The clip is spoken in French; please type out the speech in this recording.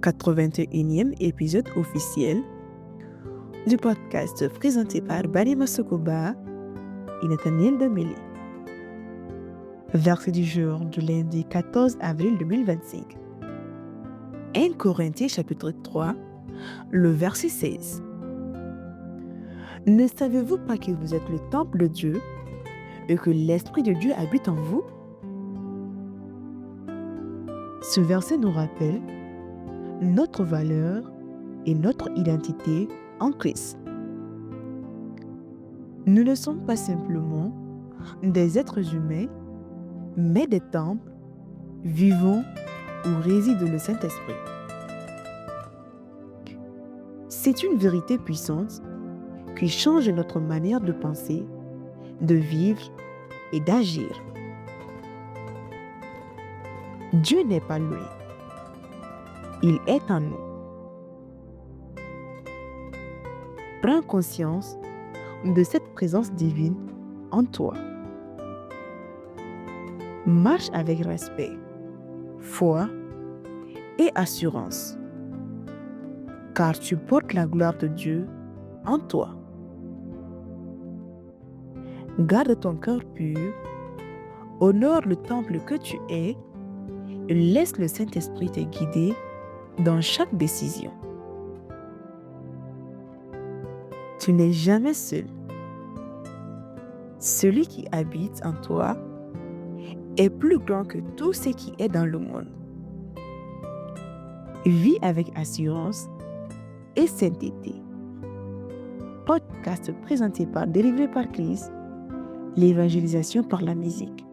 81e épisode officiel du podcast présenté par Barima Sokoba et Nathaniel Dameli. Verset du jour du lundi 14 avril 2025. 1 Corinthiens chapitre 3, le verset 16. Ne savez-vous pas que vous êtes le temple de Dieu et que l'Esprit de Dieu habite en vous? Ce verset nous rappelle notre valeur et notre identité en Christ. Nous ne sommes pas simplement des êtres humains, mais des temples vivants où réside le Saint-Esprit. C'est une vérité puissante qui change notre manière de penser, de vivre et d'agir. Dieu n'est pas loin. Il est en nous. Prends conscience de cette présence divine en toi. Marche avec respect, foi et assurance, car tu portes la gloire de Dieu en toi. Garde ton cœur pur, honore le temple que tu es et laisse le Saint-Esprit te guider dans chaque décision. Tu n'es jamais seul. Celui qui habite en toi est plus grand que tout ce qui est dans le monde. Vis avec assurance et sainteté. Podcast présenté par Délivré par Christ, l'évangélisation par la musique.